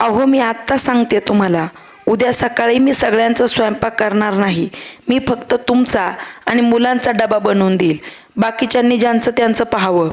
अहो मी आत्ता सांगते तुम्हाला, उद्या सकाळी मी सगळ्यांचा स्वयंपाक करणार नाही. मी फक्त तुमचा आणि मुलांचा डबा बनवून देईल. बाकीच्यांनी ज्यांचं त्यांचं पाहावं.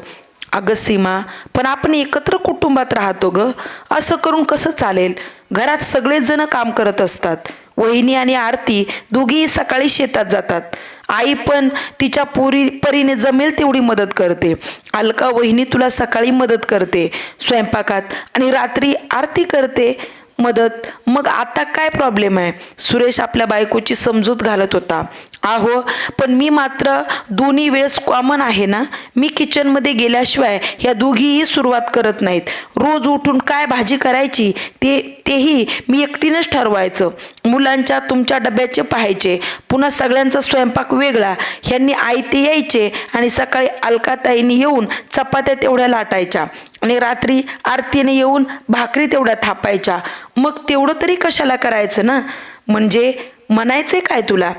अगं सीमा, पण आपण एकत्र कुटुंबात राहतो ग, असं करून कसं चालेल? घरात सगळेच जण काम करत असतात. वहिनी आणि आरती दोघीही सकाळी शेतात जातात. आई पण तिच्या परीने जमेल तेवढी मदत करते. अलका वहिनी तुला सकाळी मदत करते स्वयंपाकात आणि रात्री आरती करते मदत. मग आता काय प्रॉब्लेम आहे? सुरेश आपल्या बायकोची समजूत घालत होता. आहो, पण मी मात्र दोन्ही वेळेस कॉमन आहे ना. मी किचनमध्ये गेल्याशिवाय ह्या दोघीही सुरुवात करत नाहीत. रोज उठून काय भाजी करायची तेही मी एकटीनंच ठरवायचं. मुलांच्या तुमच्या डब्याचे पाहायचे, पुन्हा सगळ्यांचा स्वयंपाक वेगळा. ह्यांनी आयते यायचे आणि सकाळी अलकाताईंनी येऊन चपात्या तेवढ्या लाटायच्या आणि रात्री आरतीने येऊन भाकरी तेवढ्या थापायच्या. मग तेवढं तरी कशाला करायचं ना? म्हणजे म्हणायचंय काय तुला?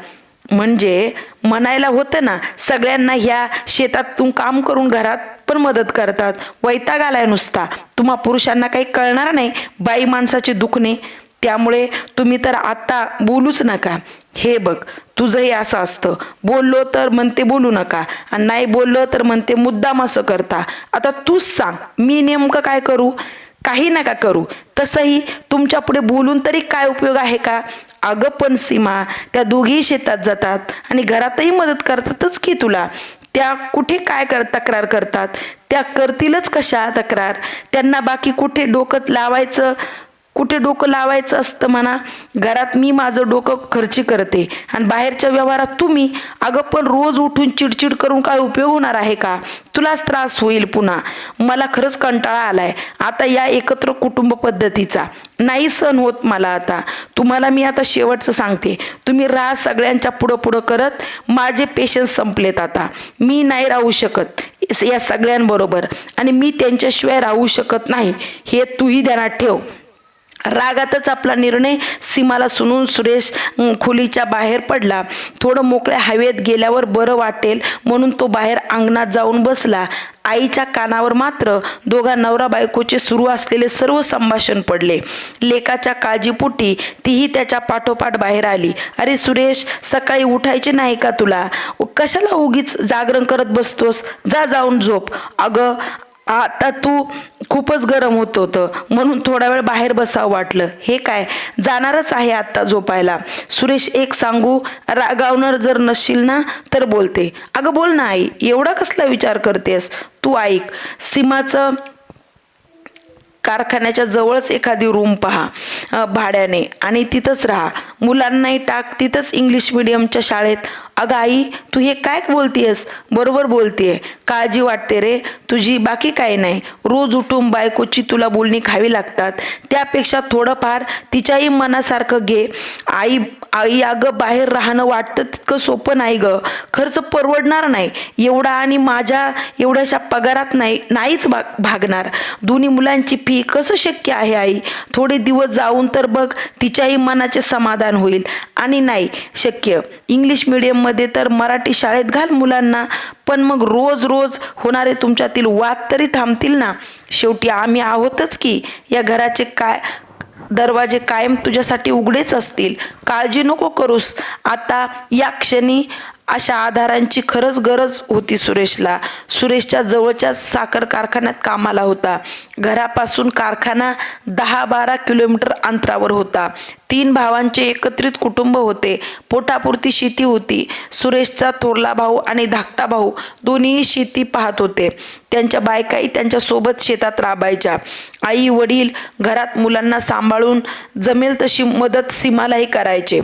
म्हणजे म्हणायला होतं ना, सगळ्यांना ह्या शेतातून काम करून घरात पण मदत करतात. वैताग आलाय नुसता. तुम्हा पुरुषांना काही कळणार नाही बाई माणसाचे दुखणे. त्यामुळे तुम्ही तर आता बोलूच नका. हे बघ, तुझंही असं असतं, बोललो तर म्हणते बोलू नका आणि नाही बोललो तर म्हणते मुद्दाम असं करता. आता तूच सांग, मी नेमकं काय करू? काही नका करू. तसंही तुमच्या पुढे बोलून तरी काय उपयोग आहे का? अगं पण सीमा, त्या दोघीही शेतात जातात आणि घरातही मदत करतातच की तुला. त्या कुठे काय तक्रार करतात? त्या करतीलच कशा तक्रार? त्यांना बाकी कुठे डोकं लावायचं असतं म्हणा. घरात मी माझं डोकं खर्ची करते आणि बाहेरच्या व्यवहारात तुम्ही. अगं पण रोज उठून चिडचिड करून काय उपयोग होणार आहे का? तुलाच त्रास होईल पुन्हा. मला खरंच कंटाळा आलाय आता या एकत्र कुटुंब पद्धतीचा. नाही सहन होत मला आता. तुम्हाला मी आता शेवटचं सांगते, तुम्ही राहा सगळ्यांच्या पुढं करत. माझे पेशन्स संपलेत आता. मी नाही राहू शकत या सगळ्यांबरोबर आणि मी त्यांच्याशिवाय राहू शकत नाही, हे तूही ध्यानात ठेव. रागातच आपला निर्णय सीमाला सुनून सुरेश खोलीच्या बाहेर पडला. थोडं मोकळ्या हवेत गेल्यावर बरं वाटेल म्हणून तो बाहेर अंगणात जाऊन बसला. आईच्या कानावर मात्र दोघा नवरा बायकोचे सुरू असलेले सर्व संभाषण पडले. लेकाच्या काळजीपोटी तीही त्याच्या पाठोपाठ बाहेर आली. अरे सुरेश, सकाळी उठायचे नाही का तुला? कशाला उगीच जागरण करत बसतोस? जाऊन झोप. अगं आता तू खूपच गरम होत होतं म्हणून थोडा वेळ बाहेर बसावं वाटलं. हे काय, जाणारच आहे आता झोपायला. सुरेश, एक सांगू, रागावणार जर नसशील ना तर बोलते. अगं बोल ना आई, एवढा कसला विचार करतेस? तू ऐक, सीमाचं कारखान्याच्या जवळच एखादी रूम पहा भाड्याने आणि तिथंच राहा. मुलांनाही टाक तिथंच इंग्लिश मिडियमच्या शाळेत. अगं आई, तू हे काय बोलतेस? बरोबर बोलतेय. काळजी वाटते रे तुझी, बाकी काही नाही. रोज उठून बायकोची तुला बोलणी खावी लागतात. त्यापेक्षा थोडंफार तिच्याही मनासारखं घे. आई अगं, बाहेर राहणं वाटतं तितकं सोपं नाही ग. खर्च परवडणार नाही एवढा आणि माझ्या एवढ्याशा पगारात नाहीच भागणार. दोन्ही मुलांची फी कसं शक्य आहे आई? थोडे दिवस जाऊन तर बघ, तिच्याही मनाचे समाधान होईल. आणि नाही शक्य इंग्लिश मिडियम मध्ये तर मराठी शाळेत घाल मुलांना. पण मग रोज होणारे तुमच्यातील वाद तरी थांबतील ना? शेवटी आम्ही आहोतच की. या घराचे दरवाजे कायम तुझ्यासाठी उघडेच असतील. काळजी नको करूस. आता या क्षणी अशा आधारांची खरंच गरज होती सुरेशला. सुरेशच्या जवळच्या साखर कारखान्यात कामाला होता. घरापासून कारखाना 10-12 किलोमीटर अंतरावर होता. 3 भावांचे एकत्रित कुटुंब होते. पोटापुरती शेती होती. सुरेशचा थोरला भाऊ आणि धाकटा भाऊ दोन्हीही शेती पाहत होते. त्यांच्या बायकाही त्यांच्या सोबत शेतात राबायच्या. आई वडील घरात मुलांना सांभाळून जमेल तशी मदत सीमालाही करायचे.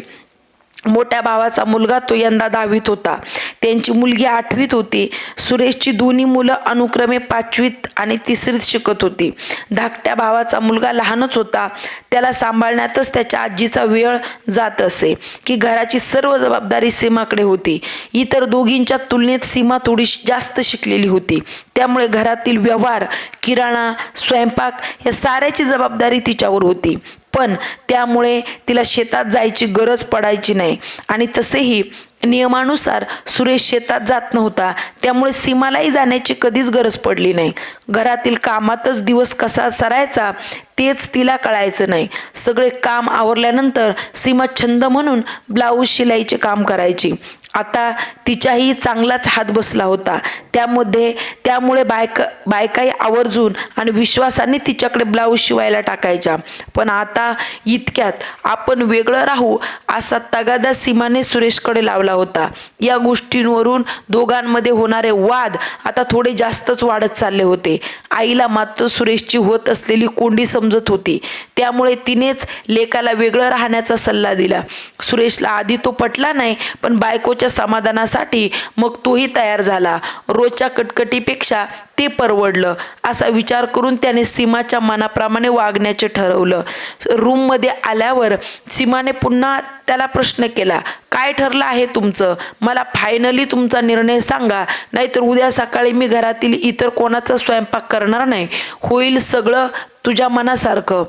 मोठ्या भावाचा मुलगा तो यंदा 10वीत होता. त्यांची मुलगी 8वीत होती. सुरेशची दोन्ही मुलं अनुक्रमे 5वीत आणि 3रीत शिकत होती. धाकट्या भावाचा मुलगा लहानच होता. त्याला सांभाळण्यातच त्याच्या आजीचा वेळ जात असे की घराची सर्व जबाबदारी सीमाकडे होती. इतर दोघींच्या तुलनेत सीमा थोडी जास्त शिकलेली होती. त्यामुळे घरातील व्यवहार, किराणा, स्वयंपाक या साऱ्याची जबाबदारी तिच्यावर होती. पण त्यामुळे तिला शेतात जायची गरज पडायची नाही. आणि तसेही नियमानुसार सुरेश शेतात जात नव्हता, त्यामुळे सीमालाही जाण्याची कधीच गरज पडली नाही. घरातील कामातच दिवस कसा सरायचा तेच तिला कळायचं नाही. सगळे काम आवरल्यानंतर सीमा छंद म्हणून ब्लाऊज शिलाईचे काम करायची. आता तिच्याही चांगलाच हात बसला होता. त्यामुळे बायकाही आवर्जून आणि विश्वासाने तिच्याकडे ब्लाऊज शिवायला टाकायच्या. पण आता इतक्यात आपण वेगळं राहू असा तगादा सीमाने सुरेशकडे लावला होता. या गोष्टींवरून दोघांमध्ये होणारे वाद आता थोडे जास्तच वाढत चालले होते. आईला मात्र सुरेशची होत असलेली कोंडी समजत होती, त्यामुळे तिनेच लेकाला वेगळं राहण्याचा सल्ला दिला. सुरेशला आधी तो पटला नाही, पण बायकोच्या समाधानासाठी मग तोही तयार झाला. रोजच्या कटकटीपेक्षा ते परवडलं असा विचार करून त्याने सीमाच्या मनाप्रमाणे वागण्याचे ठरवलं. रूममध्ये आल्यावर सीमाने पुन्हा त्याला प्रश्न केला, काय ठरलं आहे तुमचं? मला फायनली तुमचा निर्णय सांगा, नाहीतर उद्या सकाळी मी घरातील इतर कोणाचा स्वयंपाक करणार नाही. होईल सगळं तुझ्या मनासारखं,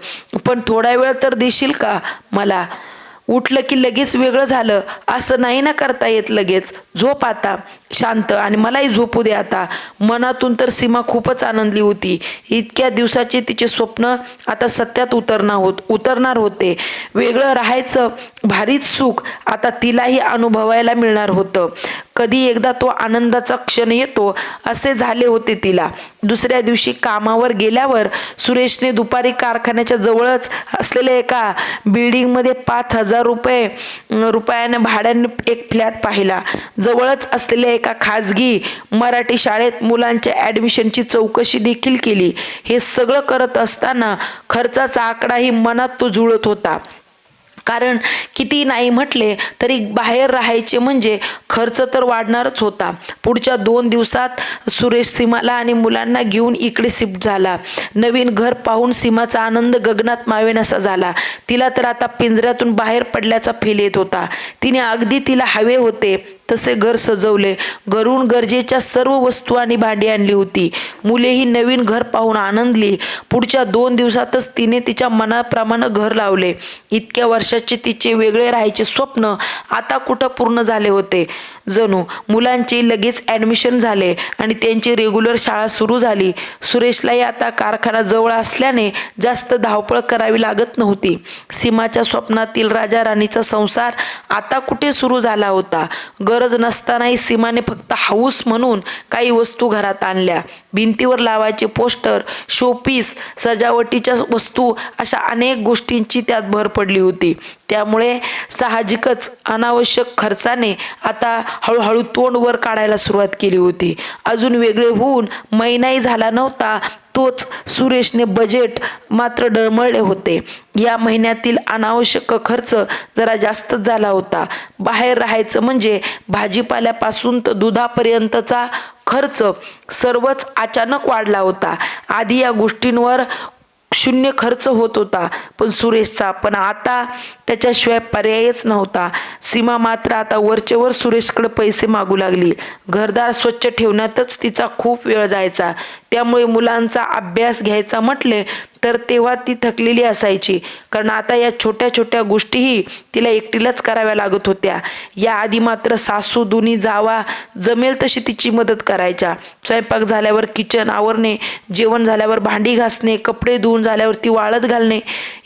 पण थोडा वेळ तर देशील का मला? उठलं की लगेच वेगळं झालं असं नाही ना करता येत. लगेच झोप आता शांत आणि मलाही झोपू दे आता. मनातून तर सीमा खूपच आनंदली होती. इतक्या दिवसाचे तिचे स्वप्न आता सत्यात उतरणार होते. वेगळं राहायचं भारीच सुख आता तिलाही अनुभवायला मिळणार होतं. कधी एकदा तो आनंदाचा क्षण येतो असे झाले होते तिला. दुसऱ्या दिवशी कामावर गेल्यावर सुरेशने दुपारी कारखान्याच्या जवळच असलेल्या एका बिल्डिंगमध्ये 5,000 रुपयाने भाड्याने एक फ्लॅट पाहिला. जवळच असलेल्या एका खाजगी मराठी शाळेत मुलांच्या ॲडमिशनची चौकशी देखील केली. हे सगळं करत असताना खर्चाचा आकडाही मनात तो जुळत होता. कारण किती नाही म्हटले तरी बाहेर राहायचे म्हणजे खर्च तर वाढणारच होता. पुढच्या 2 दिवसात सुरेश सीमाला आणि मुलांना घेऊन इकडे शिफ्ट झाला. नवीन घर पाहून सीमाचा आनंद गगनात मावेनासा झाला. तिला तर आता पिंजऱ्यातून बाहेर पडल्याचा फील येत होता. तिने अगदी तिला हवे होते तसे घर सजवले. घरून गरजेच्या सर्व वस्तू आणि भांडी आणली होती. मुलेही नवीन घर पाहून आनंदली. पुढच्या 2 दिवसातच तिने तिच्या मनाप्रमाणे घर लावले. इतक्या वर्षाचे तिचे वेगळे राहायचे स्वप्न आता कुठं पूर्ण झाले होते. जणू मुलांचे लगेच ॲडमिशन झाले आणि त्यांची रेग्युलर शाळा सुरू झाली. सुरेशलाही आता कारखाना जवळ असल्याने जास्त धावपळ करावी लागत नव्हती. सीमाच्या स्वप्नातील राजा राणीचा संसार आता कुठे सुरू झाला होता. गरज नसतानाही सीमाने फक्त हाऊस म्हणून काही वस्तू घरात आणल्या. भिंतीवर लावायचे पोस्टर, शोपीस, सजावटीच्या वस्तू अशा अनेक गोष्टींची त्यात भर पडली होती. त्यामुळे साहजिकच अनावश्यक खर्चाने आता हळूहळू तोंड वर काढायला सुरुवात केली होती. अजून वेगळे होऊन महिनाही झाला नव्हता तोच सुरेशने बजेट मात्र डळमळले होते. या महिन्यातील अनावश्यक खर्च जरा जास्तच झाला होता. बाहेर राहायचं म्हणजे भाजीपाल्यापासून तर दुधापर्यंतचा खर्च सर्वच अचानक वाढला होता. आधी या गोष्टींवर शून्य खर्च होत होता पण आता त्याच्याशिवाय पर्यायच नव्हता. सीमा मात्र आता वरचेवर सुरेशकडे पैसे मागू लागली. घरदार स्वच्छ ठेवण्यातच तिचा खूप वेळ जायचा. त्यामुळे मुलांचा अभ्यास घ्यायचा म्हटले तर तेव्हा ती थकलेली असायची, कारण आता या छोट्या छोट्या गोष्टीही तिला एकटीलाच कराव्या लागत होत्या. याआधी मात्र सासू दोन्ही जावा जमेल तशी तिची मदत करायच्या. स्वयंपाक झाल्यावर किचन आवरणे, जेवण झाल्यावर भांडी घासणे, कपडे धुवून झाल्यावर ती वाळत घालणे,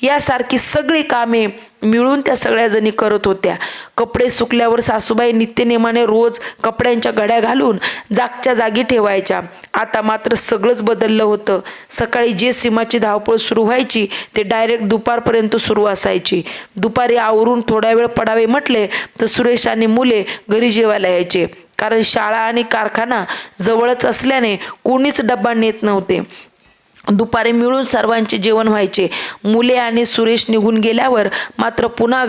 यासारखी सगळी कामे मिळून त्या सगळ्या जणी करत होत्या. कपडे सुकल्यावर सासूबाई नित्यनेमाने रोज कपड्यांच्या घड्या घालून जागच्या जागी ठेवायच्या. आता मात्र सगळंच बदललं होतं. सकाळी जे सीमाची धावपळ सुरू व्हायची ते डायरेक्ट दुपारपर्यंत सुरू असायची. दुपारी आवरून थोडा वेळ पडावे म्हटले तर सुरेश आणि मुले घरी जेवायला यायचे, कारण शाळा आणि कारखाना जवळच असल्याने कोणीच डब्बा नेत नव्हते. दुपारी मिळून सर्वांचे जेवण व्हायचे. मुले आणि सुरेश निघून गेल्यावर मात्र पुन्हा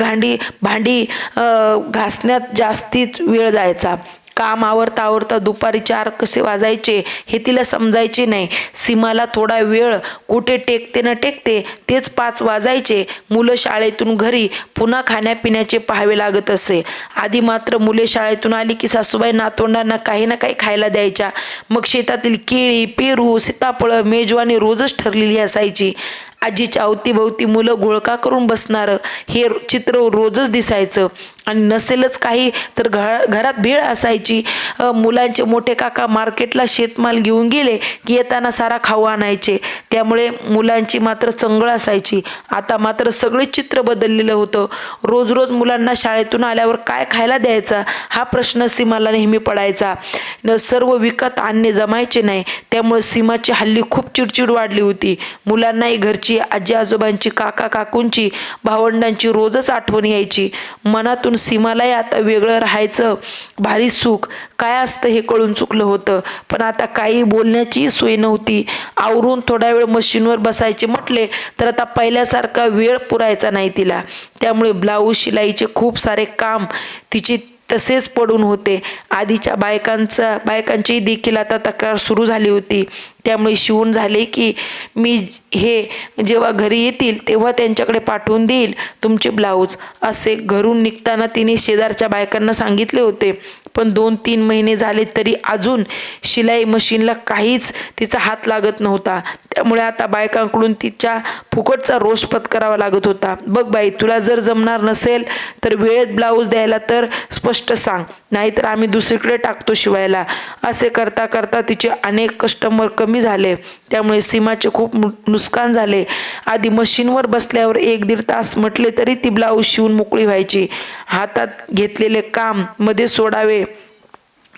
भांडी घासण्यात जास्तीच वेळ जायचा. काम आवरता दुपारी 4 कसे वाजायचे हे तिला समजायचे नाही. सीमाला थोडा वेळ कुठे टेकते न टेकते तेच 5 वाजायचे. मुलं शाळेतून घरी पुन्हा खाण्यापिण्याचे पाहावे लागत असे. आधी मात्र मुले शाळेतून आली की सासूबाई नातवंडांना काही ना काही खायला द्यायच्या. मग शेतातील केळी, पेरू, सीताफळं मेजवानी रोजच ठरलेली असायची. आजीच्या अवतीभोवती मुलं घोळका करून बसणारं हे चित्र रोजच दिसायचं. आणि नसेलच काही तर घरात भेळ असायची. मुलांचे मोठे काका मार्केटला शेतमाल घेऊन गेले की येताना सारा खाऊ आणायचे. त्यामुळे मुलांची मात्र चंगळ असायची. आता मात्र सगळे चित्र बदललेलं होतं. रोज रोज मुलांना शाळेतून आल्यावर काय खायला द्यायचा हा प्रश्न सीमाला नेहमी पडायचा. सर्व विकत आणणे जमायचे नाही. त्यामुळे सीमाची हल्ली खूप चिडचिड वाढली होती. मुलांनाही घरची, आजी आजोबांची, काका काकूंची, भावंडांची रोजच आठवण यायची. मनातून सीमालाही आता वेगळं राहायचं भारी सुख काय असतं हे कळून चुकलं होतं. पण आता काही बोलण्याची सोय नव्हती. आवरून थोडा वेळ मशीनवर बसायचे म्हटले तर आता पहिल्यासारखा वेळ पुरायचा नाही तिला. त्यामुळे ब्लाऊज शिलाईचे खूप सारे काम तिचे तसेच पडून होते. आधीच्या बायकांची देखील आता तक्रार सुरू झाली होती. त्यामुळे शिवून झाले की मी हे जेव्हा घरी येतील तेव्हा त्यांच्याकडे पाठवून देईल तुमचे ब्लाऊज, असे घरून निघताना तिने शेजारच्या बायकांना सांगितले होते. पण 2-3 महिने झाले तरी अजून शिलाई मशीनला काहीच तिचा हात लागत नव्हता. त्यामुळे आता बायकांकडून तिच्या फुकटचा रोष पत्करावा लागत होता. बघ बाई, तुला जर जमणार नसेल तर वेळेत ब्लाऊज द्यायला तर स्पष्ट सांग, नाहीतर आम्ही दुसरीकडे टाकतो शिवायला. असे करता करता तिचे अनेक कस्टमर कमी झाले. त्यामुळे सीमाचे खूप नुकसान झाले. आधी मशीनवर बसल्यावर 1-1.5 तास म्हटले तरी ती ब्लाऊज शिवून मोकळी व्हायची. हातात घेतलेले काम मध्ये सोडावे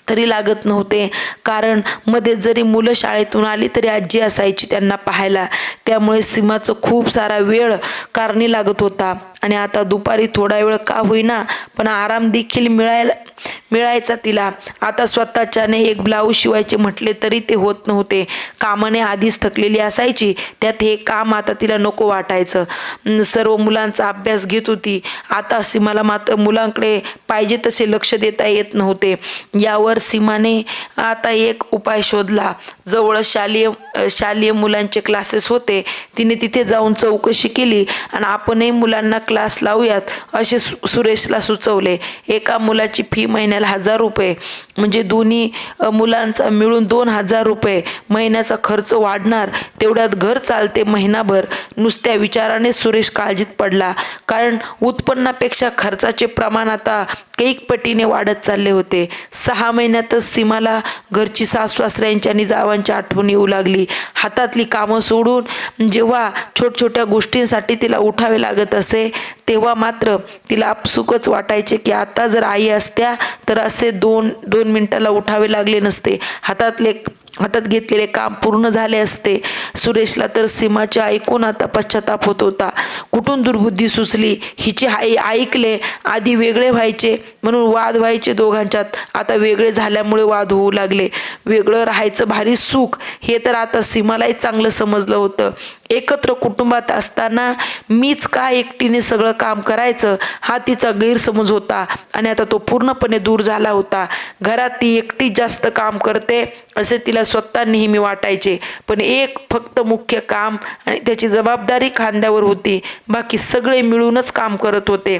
तरी लागत नव्हते. कारण मध्ये जरी मुलं शाळेतून आली तरी आजी असायची त्यांना पाहायला. त्यामुळे सीमाचं खूप सारा वेळ कारणी लागत होता. आणि आता दुपारी थोडा वेळ का होईना पण आराम देखील मिळायचा तिला. आता स्वतःच्याने एक ब्लाऊज शिवायचे म्हटले तरी ते होत नव्हते. कामाने आधीच थकलेली असायची, त्यात हे काम आता तिला नको वाटायचं. सर्व मुलांचा अभ्यास घेत होती. आता सीमाला मात्र मुलांकडे पाहिजे तसे लक्ष देता येत नव्हते. यावर सीमाने आता एक उपाय शोधला. जवळ शालेय मुलांचे क्लासेस होते. तिने तिथे जाऊन चौकशी केली आणि आपणही मुलांना क्लास लावूयात असे सुरेशला सुचवले. एका मुलाची फी महिन्याला 1000 रुपये, म्हणजे दोन्ही मुलांचा मिळून 2000 रुपये महिन्याचा खर्च वाढणार. तेवढ्यात घर चालते महिनाभर. नुसत्या विचाराने सुरेश काळजीत पडला. कारण उत्पन्नापेक्षा खर्चाचे प्रमाण आता कैक पटीने वाढत चालले होते. 6 महिन्यातच सीमाला घरची सासू-सासऱ्यांची आणि जावांची आठवण येऊ लागली. हातातली कामं सोडून जेव्हा छोट्या गोष्टींसाठी तिला उठावे लागत असे तेव्हा मात्र तिला आपसुकच वाटायचे की आता जर आई असत्या तर असे 2 मिनिटाला उठावे लागले नसते. हातात घेतलेले काम पूर्ण झाले असते. सुरेशला तर सीमाचे ऐकून आता पश्चाताप होत होता. कुठून दुर्बुद्धी सुचली हिची ऐकले. आधी वेगळे व्हायचे म्हणून वाद व्हायचे दोघांच्यात, आता वेगळे झाल्यामुळे वाद होऊ लागले. वेगळं राहायचं भारी सुख हे तर आता सीमालाही चांगलं समजलं होतं. एकत्र कुटुंबात असताना मीच का एकटीने सगळं काम करायचं हा तिचा गैरसमज होता आणि आता तो पूर्णपणे दूर झाला होता. घरात ती एकटी जास्त काम करते असे तिला स्वतः नेहमी वाटायचे. पण एक फक्त मुख्य काम आणि त्याची जबाबदारी खांद्यावर होती. बाकी सगळे मिळूनच काम करत होते.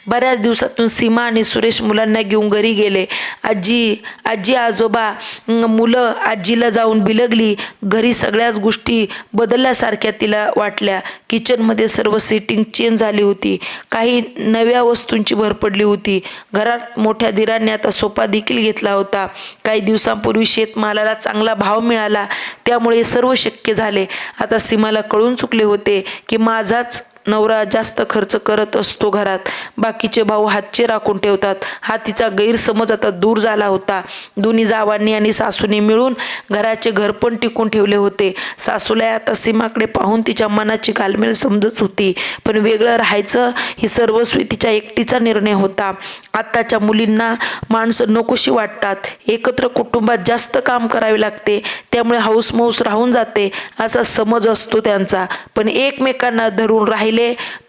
बऱ्याच दिवसातून सीमा आणि सुरेश मुलांना घेऊन घरी गेले. आजी आजोबा मुलं आजीला जाऊन बिलगली. घरी सगळ्याच गोष्टी बदलल्यासारख्या तिला वाटल्या. किचनमध्ये सर्व सेटिंग चेंज झाली होती. काही नव्या वस्तूंची भर पडली होती. घरात मोठ्या दिरांनी आता सोफा देखील घेतला होता. काही दिवसांपूर्वी शेतमालाला चांगला भाव मिळाला, त्यामुळे सर्व शक्य झाले. आता सीमाला कळून चुकले होते की माझाच नवरा जास्त खर्च करत असतो घरात, बाकीचे भाऊ हातचे राखून ठेवतात. हा तिचा गैरसमज आता दूर झाला होता. दोन्ही जावांनी आणि सासूने मिळून घराचे घरपण टिकून ठेवले होते. सासूला आता सीमाकडे पाहून तिच्या मनाची घालमेल समजत होती. पण वेगळं राहायचं ही सर्वस्वी तिच्या एकटीचा निर्णय होता. आत्ताच्या मुलींना माणसं नकोशी वाटतात. एकत्र कुटुंबात जास्त काम करावे लागते, त्यामुळे हौसमौस राहून जाते असा समज असतो त्यांचा. पण एकमेकांना धरून राहिले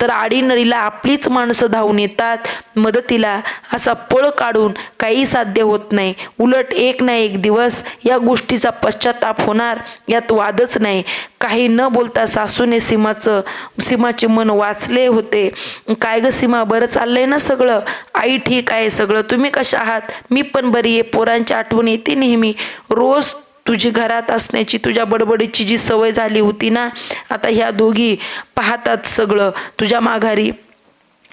तर आडीनडीला आपलीच माणसं धावून येतात मदतीला. असा पळ काढून काही साध्य होत नाही. उलट एक ना एक दिवस या गोष्टीचा पश्चाताप होणार, यात वादच नाही. काही न बोलता सासूने सीमाचे मन वाचले होते. काय ग सीमा, बरं चाललंय ना सगळं? आई ठीक आहे सगळं, तुम्ही कशा आहात? मी पण बरी आहे. पोरांची आठवण येते नेहमी. रोज तुझी घरात असण्याची, तुझ्या बडबडीची जी सवय झाली होती ना, आता ह्या दोघी पाहतात सगळं तुझ्या माघारी,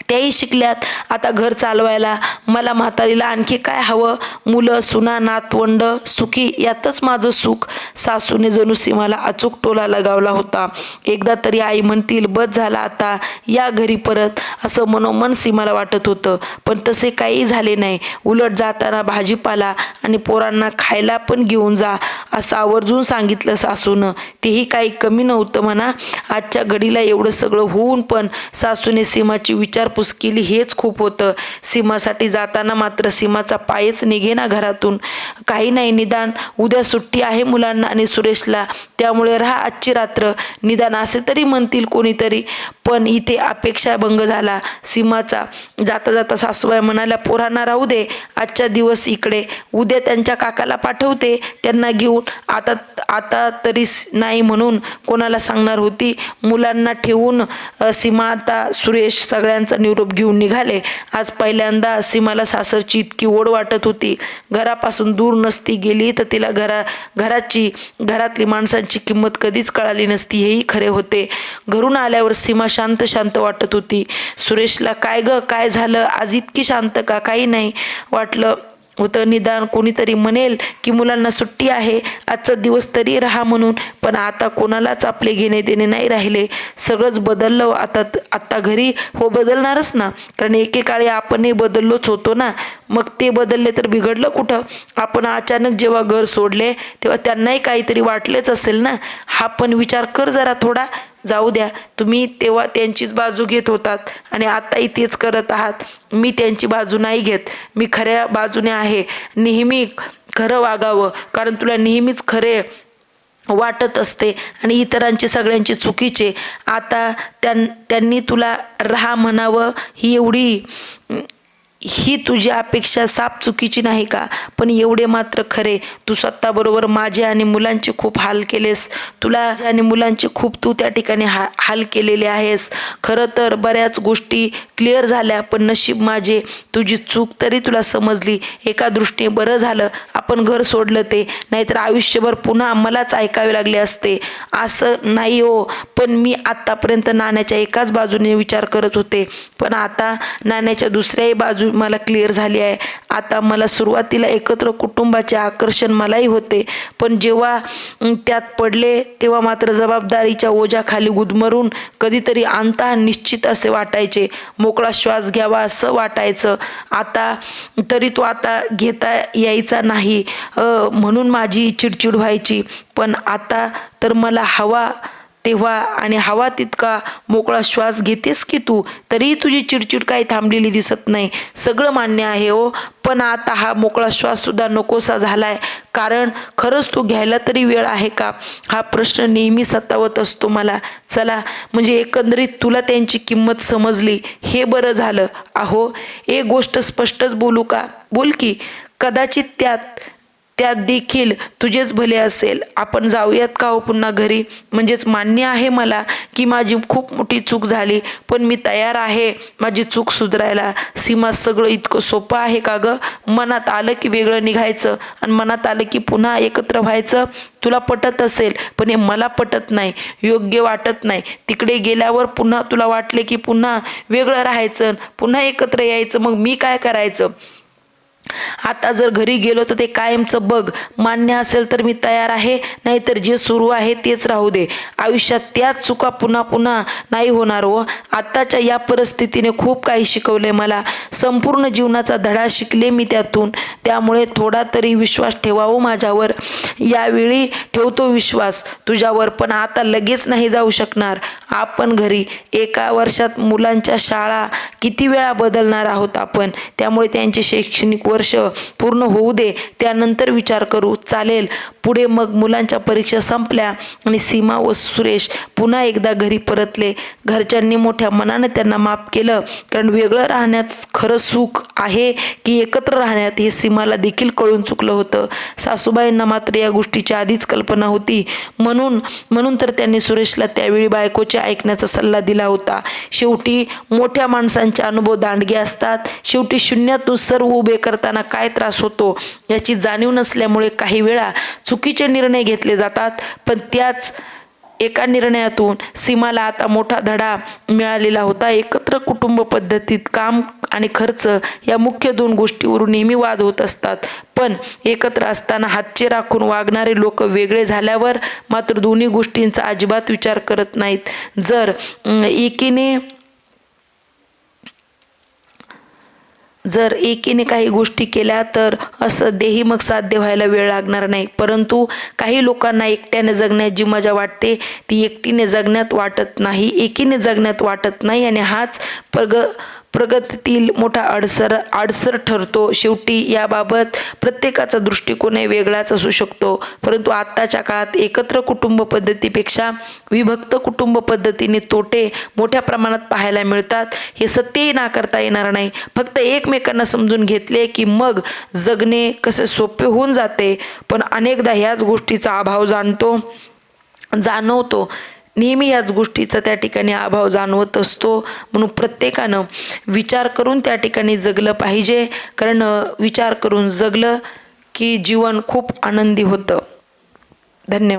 त्याही शिकल्यात आता घर चालवायला. मला म्हातारीला आणखी काय हवं? मुलं, सुना, नातवंड सुखी, यातच माझं सुख. सासूने जणू सीमाला अचूक टोला लगावला होता. एकदा तरी आई म्हणतील बस झाला आता, या घरी परत, असं मनोमन सीमाला वाटत होतं. पण तसे काही झाले नाही. उलट जाताना भाजीपाला आणि पोरांना खायला पण घेऊन जा असं आवर्जून सांगितलं सासूनं. तेही काही कमी नव्हतं म्हणा. आजच्या घडीला एवढं सगळं होऊन पण सासूने सीमाची विचारपूस केली, हेच खूप होतं. सीमासाठी जाताना मात्र सीमाचा पायच निघेना घरातून. काही नाही, निदान उद्या सुट्टी आहे मुलांना आणि सुरेशला, त्यामुळे राहा आजची रात्र, निदान असे तरी म्हणतील कोणीतरी. पण इथे अपेक्षाभंग झाला सीमाचा. जाता जाता सासूबाई म्हणाल्या, पोरांना राहू दे आजच्या दिवस इकडे, उद्या त्यांच्या काकाला पाठवते त्यांना घेऊन. आता आता तरी नाही म्हणून कोणाला सांगणार होती. मुलांना ठेवून सीमा आता सुरेश सगळ्यांचा निरोप घेऊन निघाले. आज पहिल्यांदा सीमाला सासरची इतकी ओढ वाटत होती. घरापासून दूर नसती गेली तर तिला घरातली माणसांची किंमत कधीच कळाली नसती, हेही खरे होते. घरून आल्यावर सीमा शांत शांत वाटत होती. सुरेशला काय ग, काय झालं आज इतकी शांत का? काही नाही वाटलं होतं, निदान कोणीतरी म्हणेल की मुलांना सुट्टी आहे, आजचा दिवस तरी राहा म्हणून. पण आता कोणालाच आपले घेणे देणे नाही राहिले. सगळंच बदललं आता घरी. हो, बदलणारच ना, कारण एकेकाळी आपणही बदललोच होतो ना. मग ते बदलले तर बिघडलं कुठं? आपण अचानक जेव्हा घर सोडले तेव्हा त्यांनाही काहीतरी वाटलेच असेल ना. हा पण विचार कर जरा थोडा. जाऊ द्या, तुम्ही तेव्हा त्यांचीच बाजू घेत होतात आणि आताही तेच करत आहात. मी त्यांची बाजू नाही घेत, मी खऱ्या बाजूने आहे. नेहमी खरं वागावं, कारण तुला नेहमीच खरे वाटत असते आणि इतरांची सगळ्यांची चुकीचे. आता त्यांनी तुला राहा म्हणावं ही तुझी अपेक्षा साप चुकीची नाही का? पण एवढे मात्र खरे, तू स्वतःबरोबर माझे आणि मुलांचे खूप हाल केलेस. तुला आणि मुलांचे खूप तू त्या ठिकाणी हाल केलेले आहेस. खरं तर बऱ्याच गोष्टी क्लिअर झाल्या, पण नशीब माझे तुझी चूक तरी तुला समजली. एका दृष्टीने बरं झालं आपण घर सोडलं ते, नाहीतर आयुष्यभर पुन्हा मलाच ऐकावे लागले असते. असं नाही हो, पण मी आत्तापर्यंत नाण्याच्या एकाच बाजूने विचार करत होते, पण आता नाण्याच्या दुसऱ्याही बाजू मला क्लिअर झाली आहे. आता मला सुरुवातीला एकत्र कुटुंबाचे आकर्षण मलाही होते, पण जेव्हा त्यात पडले तेव्हा मात्र जबाबदारीच्या ओझ्याखाली गुदमरून कधीतरी अंतः निश्चित असे वाटायचे, मोकळा श्वास घ्यावा असं वाटायचं. आता तरी तो आता घेता यायचा नाही म्हणून माझी चिडचिड व्हायची. पण आता तर मला हवा तेव्हा आणि हवा तितका मोकळा श्वास घेतेस की तू, तरीही तुझी चिडचिड काही थांबलेली दिसत नाही. सगळं मान्य आहे हो, पण आता हा मोकळा श्वास सुद्धा नकोसा झालाय. कारण खरंच तू घ्यायला तरी वेळ आहे का, हा प्रश्न नेहमी सतावत असतो मला. चला, म्हणजे एकंदरीत तुला त्यांची किंमत समजली, हे बरं झालं. अहो, एक गोष्ट स्पष्टच बोलू का? बोल की. कदाचित त्यात देखील तुझेच भले असेल. आपण जाऊयात का हो पुन्हा घरी? म्हणजेच मान्य आहे मला की माझी खूप मोठी चूक झाली, पण मी तयार आहे माझी चूक सुधारायला. सीमा, सगळं इतकं सोपं आहे का ग? मनात आलं की वेगळं निघायचं आणि मनात आलं की पुन्हा एकत्र व्हायचं. तुला पटत असेल, पण हे मला पटत नाही, योग्य वाटत नाही. तिकडे गेल्यावर पुन्हा तुला वाटले की पुन्हा वेगळं राहायचं, पुन्हा एकत्र यायचं, मग मी काय करायचं? आता जर घरी गेलो तर ते कायमचं बघ. मान्य असेल तर मी तयार आहे, नाहीतर जे सुरू आहे तेच राहू दे. आयुष्यात त्याच चुका पुन्हा पुन्हा नाही होणार हो. आताच्या या परिस्थितीने खूप काही शिकवले मला. संपूर्ण जीवनाचा धडा शिकले मी त्यातून. त्यामुळे थोडा तरी विश्वास ठेवावं माझ्यावर. यावेळी ठेवतो विश्वास तुझ्यावर, पण आता लगेच नाही जाऊ शकणार आपण घरी. एका वर्षात मुलांच्या शाळा किती वेळा बदलणार आहोत आपण, त्यामुळे त्यांचे शैक्षणिक वर्ष पूर्ण होऊ दे, त्यानंतर विचार करू. चालेल. पुढे मग मुलांच्या परीक्षा संपल्या आणि सीमा व सुरेश पुन्हा एकदा घरी परतले. घरच्यांनी मोठ्या मनाने त्यांना माफ केलं, कारण वेगळं राहण्यात खरं सुख आहे की एकत्र राहण्यात हे सीमाला देखील कळून चुकलं होतं. सासूबाईंना मात्र या गोष्टीची आधीच कल्पना होती. म्हणून तर त्यांनी सुरेशला त्यावेळी बायकोचे ऐकण्याचा सल्ला दिला होता. शेवटी मोठ्या माणसांचे अनुभव दांडगे असतात. शेवटी शून्यातून सर्व उभे करताना काय त्रास होतो याची जाणीव नसल्यामुळे काही वेळा चुकीचे निर्णय घेतले जातात. पण त्याच एका निर्णयातून सीमाला आता मोठा धडा मिळालेला होता. एकत्र कुटुंब पद्धतीत काम आणि खर्च या मुख्य 2 गोष्टीवरून नेहमी वाद होत असतात. पण एकत्र असताना हातचे राखून वागणारे लोक वेगळे झाल्यावर मात्र दोन्ही गोष्टींचा अजिबात विचार करत नाहीत. जर एकीने काही गोष्टी केल्या तर असं देही मग साध्य व्हायला वेळ लागणार नाही. परंतु काही लोकांना एकट्याने जगण्यात जी मजा वाटते ती एकटीने जगण्यात वाटत नाही, एकीने जगण्यात वाटत नाही. आणि हाच प्रगतीतील मोठा अडसर ठरतो. शेवटी याबाबत प्रत्येकाचा दृष्टिकोन वेगळाच असू शकतो. परंतु आत्ताच्या काळात एकत्र कुटुंब पद्धतीपेक्षा विभक्त कुटुंब पद्धतीने तोटे मोठ्या प्रमाणात पाहायला मिळतात. हे सत्यही नाकारता येणार नाही. फक्त एकमेकांना समजून घेतले की मग जगणे कसे सोपे होऊन जाते. पण अनेकदा ह्याच गोष्टीचा अभाव जाणवतो. नेहमी याच गोष्टीचा त्या ठिकाणी अभाव जाणवत असतो. म्हणून प्रत्येकानं विचार करून त्या ठिकाणी जगलं पाहिजे. कारण विचार करून जगलं की जीवन खूप आनंदी होतं. धन्यवाद.